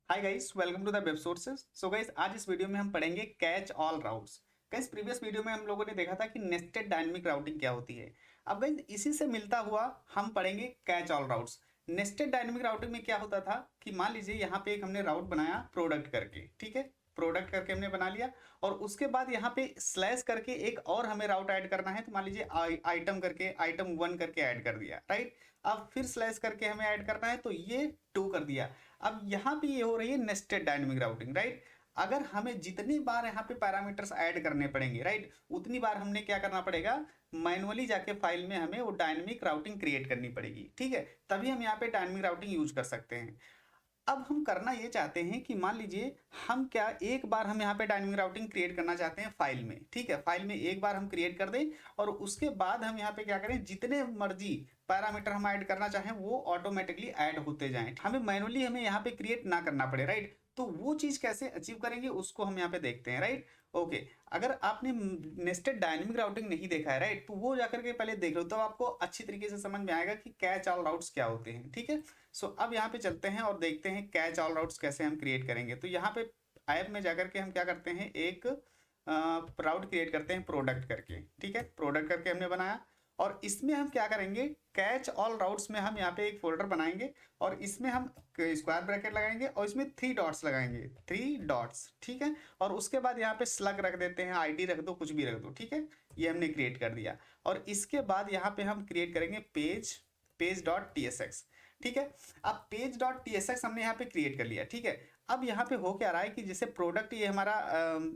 Hi guys, welcome to the web sources. So guys, आज इस video में हम पढ़ेंगे catch all routes. Guys, previous video में हम लोगों ने देखा था कि नेस्टेड डायनेमिक राउटिंग क्या होती है। अब गाइस, इसी से मिलता हुआ हम पढ़ेंगे catch all routes. Nested dynamic routing में क्या होता था कि मान लीजिए यहाँ पे एक हमने राउट बनाया प्रोडक्ट करके, ठीक है। प्रोडक्ट करके हमने बना लिया और उसके बाद यहाँ पे स्लैश करके एक और हमें राउट ऐड करना है, तो मान लीजिए आइटम करके आइटम 1 करके ऐड कर दिया, राइट। अब फिर स्लैश करके हमें ऐड करना है, तो ये 2 कर दिया। अब यहाँ पे ये हो रही है नेस्टेड डायनेमिक राउटिंग, राइट। अगर हमें जितनी बार यहाँ पे पैरामीटर्स ऐड करने पड़ेंगे, राइट, उतनी बार हमने क्या करना पड़ेगा, मैनुअली जाके फाइल में हमें वो डायनेमिक राउटिंग क्रिएट करनी पड़ेगी, ठीक है। तभी हम यहाँ पे डायनेमिक राउटिंग यूज कर सकते हैं। अब हम करना ये चाहते हैं कि मान लीजिए हम क्या एक बार हम यहाँ पे डायनेमिक राउटिंग क्रिएट करना चाहते हैं फाइल में, ठीक है। फाइल में एक बार हम क्रिएट कर दें और उसके बाद हम यहाँ पे क्या करें, जितने मर्जी पैरामीटर हम ऐड करना चाहें वो ऑटोमेटिकली ऐड होते जाएं, हमें मैनुअली हमें यहाँ पे क्रिएट ना करना पड़े, राइट। तो वो चीज कैसे अचीव करेंगे उसको हम यहाँ पे देखते हैं, राइट। ओके, अगर आपने नेस्टेड डायनेमिक राउटिंग नहीं देखा है, राइट, तो वो जाकर के पहले देख लो, तो आपको अच्छी तरीके से समझ में आएगा कि कैच ऑल राउट्स क्या होते हैं, ठीक है। सो अब यहाँ पे चलते हैं और देखते हैं कैच ऑल राउट्स कैसे हम क्रिएट करेंगे। तो यहाँ पे ऐप में जाकर के हम क्या करते हैं, एक राउट क्रिएट करते हैं प्रोडक्ट करके, ठीक है। प्रोडक्ट करके हमने बनाया और इसमें हम क्या करेंगे, कैच ऑल राउट्स में हम यहाँ पे एक फोल्डर बनाएंगे और इसमें हम स्क्वायर ब्रैकेट लगाएंगे और इसमें 3 डॉट्स लगाएंगे, 3 डॉट्स, ठीक है। और उसके बाद यहाँ पे स्लग रख देते हैं, आईडी रख दो, कुछ भी रख दो, ठीक है। ये हमने क्रिएट कर दिया और इसके बाद यहाँ पे हम क्रिएट करेंगे page dot T S x, ठीक है। अब page dot T S x हमने यहाँ पे क्रिएट कर लिया, ठीक है। अब यहाँ पे हो क्या रहा है कि जैसे प्रोडक्ट ये हमारा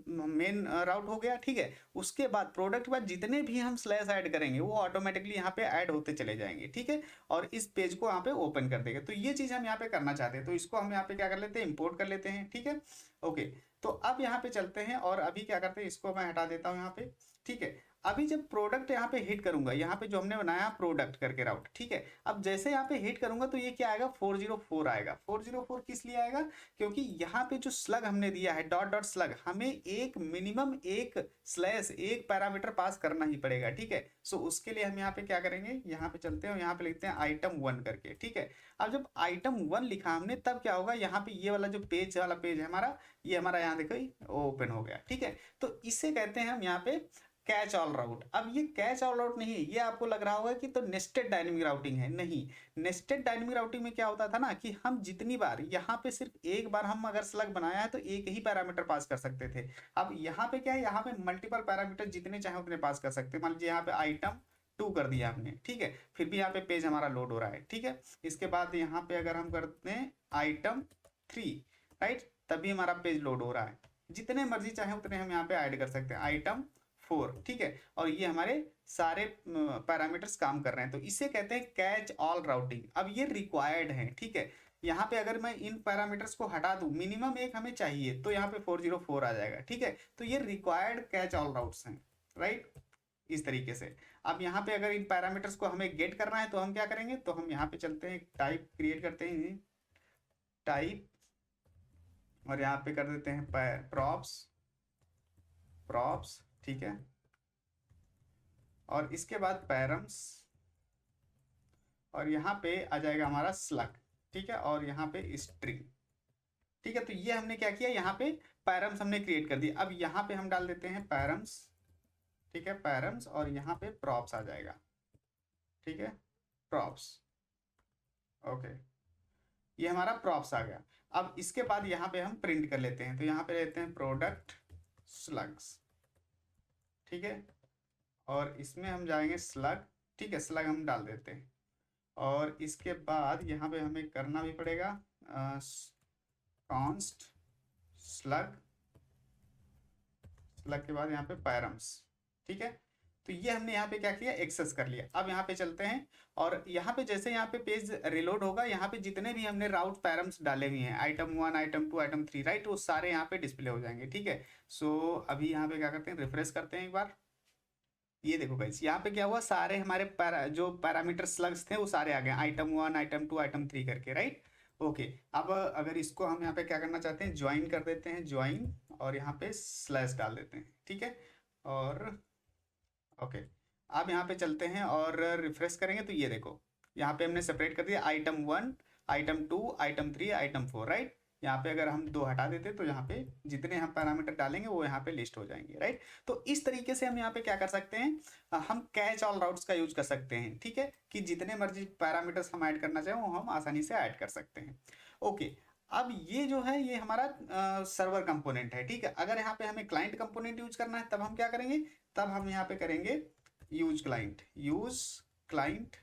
मेन राउट हो गया, ठीक है। उसके बाद प्रोडक्ट के बाद जितने भी हम स्लैश ऐड करेंगे वो ऑटोमेटिकली यहाँ पे ऐड होते चले जाएंगे, ठीक है। और इस पेज को यहाँ पे ओपन कर देगा। तो ये चीज हम यहाँ पे करना चाहते हैं, तो इसको हम यहाँ पे क्या कर लेते हैं, इंपोर्ट कर लेते हैं, ठीक है। ओके, तो अब यहाँ पे चलते हैं और अभी क्या करते हैं, इसको मैं हटा देता हूँ यहाँ पे, ठीक है। अभी जब प्रोडक्ट यहाँ पे हिट करूंगा, यहाँ पे जो हमने बनाया प्रोडक्ट करके राउट, ठीक है। अब जैसे यहाँ पे हिट करूंगा तो ये क्या आएगा, 404 आएगा। 404 किस लिए आएगा, क्योंकि यहाँ पे जो स्लग हमने दिया है डॉट डॉट स्लग, हमें एक मिनिमम एक स्लैश एक पैरामीटर पास करना ही पड़ेगा, ठीक है। सो उसके लिए हम यहाँ पे क्या करेंगे, यहाँ पे चलते हैं और यहाँ पे लिखते हैं आइटम 1 करके, ठीक है। अब जब आइटम 1 लिखा हमने तब क्या होगा, यहाँ पे ये वाला जो पेज वाला पेज है हमारा, ये हमारा यहाँ देखो ओपन हो गया, ठीक है। तो इसे कहते हैं हम यहाँ पे कैच ऑल राउट। अब ये कैच ऑल राउट नहीं है, ये आपको लग रहा होगा कि तो नेस्टेड डायनेमिक राउटिंग है, नहीं। नेस्टेड डायनेमिक राउटिंग में क्या होता था ना कि हम जितनी बार यहाँ पे सिर्फ एक बार हम अगर स्लग बनाया है तो एक ही पैरामीटर पास कर सकते थे। अब यहाँ पे क्या है, यहाँ पे मल्टीपल पैरामीटर जितने चाहे उतने पास कर सकते हैं। मान लीजिए यहाँ पे आइटम 2 कर दिया हमने, ठीक है। फिर भी यहाँ पे पेज हमारा लोड हो रहा है, ठीक है। इसके बाद यहाँ पे अगर हम करते हैं आइटम 3, राइट, तभी हमारा पेज लोड हो रहा है। जितने मर्जी चाहे उतने हम यहाँ पे ऐड कर सकते हैं, आइटम 4, ठीक है। और ये हमारे सारे पैरामीटर्स काम कर रहे हैं, तो इसे कहते हैं कैच ऑल राउटिंग। अब ये रिक्वायर्ड है, ठीक है। यहाँ पे अगर मैं इन पैरामीटर्स को हटा दूं, मिनिमम एक हमें चाहिए, तो यहाँ पे 404 आ जाएगा, ठीक है। तो ये रिक्वायर्ड कैच ऑल राउट्स हैं, राइट, इस तरीके से। अब यहाँ पे अगर इन पैरामीटर्स को हमें गेट करना है तो हम क्या करेंगे, तो हम यहाँ पे चलते हैं, टाइप क्रिएट करते हैं, टाइप, और यहाँ पे कर देते हैं प्रॉप्स, ठीक है। और इसके बाद पैरम्स, और यहाँ पे आ जाएगा हमारा स्लग, ठीक है। और यहाँ पे स्ट्रिंग, ठीक है। तो ये हमने क्या किया, यहाँ पे पैरम्स हमने क्रिएट कर दिया। अब यहाँ पे हम डाल देते हैं पैरम्स, ठीक है, पैरम्स, और यहाँ पे प्रॉप्स आ जाएगा, ठीक है, प्रॉप्स। ओके, ये हमारा प्रॉप्स आ गया। अब इसके बाद यहाँ पे हम प्रिंट कर लेते हैं, तो यहाँ पे लेते हैं प्रोडक्ट स्लग्स, ठीक है। और इसमें हम जाएंगे स्लग, ठीक है, स्लग हम डाल देते हैं। और इसके बाद यहाँ पे हमें करना भी पड़ेगा कॉन्स्ट स्लग, स्लग के बाद यहाँ पे पैरम्स, ठीक है। तो ये हमने यहाँ पे क्या किया, एक्सेस कर लिया। अब यहाँ पे चलते हैं और यहाँ पे जैसे यहाँ पे पेज रिलोड होगा, यहाँ पे जितने भी हमने राउट पैरम्स डाले हुए हैं, आइटम 1 आइटम 2 आइटम 3, राइट, वो सारे यहाँ पे डिस्प्ले हो जाएंगे, ठीक है। सो अभी यहाँ पे क्या करते हैं, रिफ्रेश करते हैं एक बार। ये देखो गाइस, यहाँ पे क्या हुआ, सारे हमारे जो पैरामीटर स्लग्स थे वो सारे आ गए, आइटम 1 आइटम 2 आइटम 3 करके, राइट। ओके, अब अगर इसको हम यहाँ पे क्या करना चाहते हैं, ज्वाइन कर देते हैं, ज्वाइन, और यहाँ पे स्लैश डाल देते हैं, ठीक है। और ओके, अब यहाँ पे चलते हैं और रिफ्रेश करेंगे तो ये देखो, यहाँ पे हमने सेपरेट कर दिया, item 1 item 2 item 3 item 4, right. यहाँ पे अगर हम 2 हटा देते तो यहाँ पे जितने हम पैरामीटर डालेंगे वो यहाँ पे लिस्ट हो जाएंगे, राइट। तो इस तरीके से हम यहाँ पे क्या कर सकते हैं, हम कैच ऑल राउट्स का यूज कर सकते हैं, ठीक है, कि जितने मर्जी पैरामीटर्स हम ऐड करना चाहें वो हम आसानी से ऐड कर सकते हैं। ओके, अब ये जो है ये हमारा सर्वर कंपोनेंट है, ठीक है। अगर यहाँ पे हमें क्लाइंट कंपोनेंट यूज करना है तब हम क्या करेंगे, तब हम यहाँ पे करेंगे use client, use client,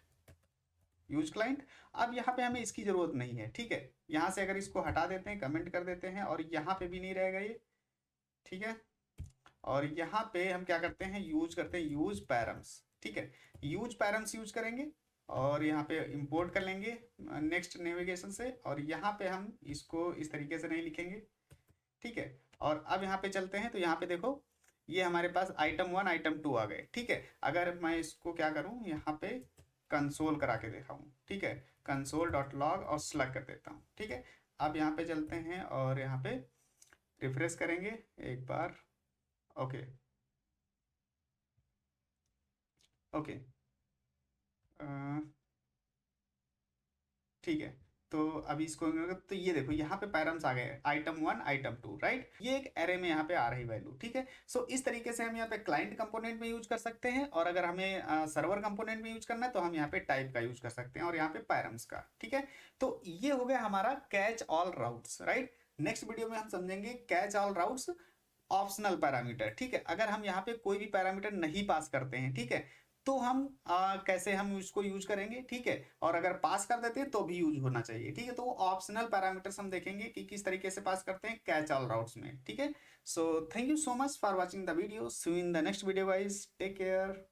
use client. अब यहाँ पे हमें इसकी जरूरत नहीं है, ठीक है। यहाँ से अगर इसको हटा देते हैं, कमेंट कर देते हैं, और यहाँ पे भी नहीं रहेगा ये, ठीक है। और यहाँ पे हम क्या करते हैं, यूज करते हैं यूज पैरम्स, ठीक है। यूज पैरम्स यूज करेंगे और यहाँ पे इंपोर्ट कर लेंगे नेक्स्ट नेविगेशन से, और यहाँ पे हम इसको इस तरीके से नहीं लिखेंगे, ठीक है। और अब यहाँ पे चलते हैं तो यहाँ पे देखो ये हमारे पास आइटम 1 आइटम 2 आ गए, ठीक है। अगर मैं इसको क्या करूँ, यहाँ पे कंसोल करा के दिखाऊँ, ठीक है, कंसोल डॉट लॉग और स्लग कर देता हूँ, ठीक है। अब यहाँ पे चलते हैं और यहाँ पे रिफ्रेश करेंगे एक बार, ओके ओके, ठीक है। तो अभी इसको तो ये देखो यहाँ पे पैरम्स आ गए, आइटम 1 आइटम 2, राइट। ये एक एरे में यहाँ पे आ रही वैल्यू, ठीक है। सो इस तरीके से हम यहाँ पे क्लाइंट कंपोनेंट में यूज कर सकते हैं, और अगर हमें सर्वर कंपोनेंट में यूज करना है तो हम यहाँ पे टाइप का यूज कर सकते हैं और यहाँ पे पैरम्स का, ठीक है। तो ये हो गया हमारा catch all routes, right. Next video में हम समझेंगे catch all routes optional parameter, ठीक है। अगर हम यहाँ पे कोई भी पैरामीटर नहीं पास करते हैं, ठीक है, तो हम कैसे हम उसको यूज करेंगे, ठीक है। और अगर पास कर देते हैं तो भी यूज होना चाहिए, ठीक है। तो ऑप्शनल पैरामीटर्स हम देखेंगे कि किस तरीके से पास करते हैं कैच ऑल राउट्स में, ठीक है। So thank you so much for watching the video, see you in the next video guys, take care.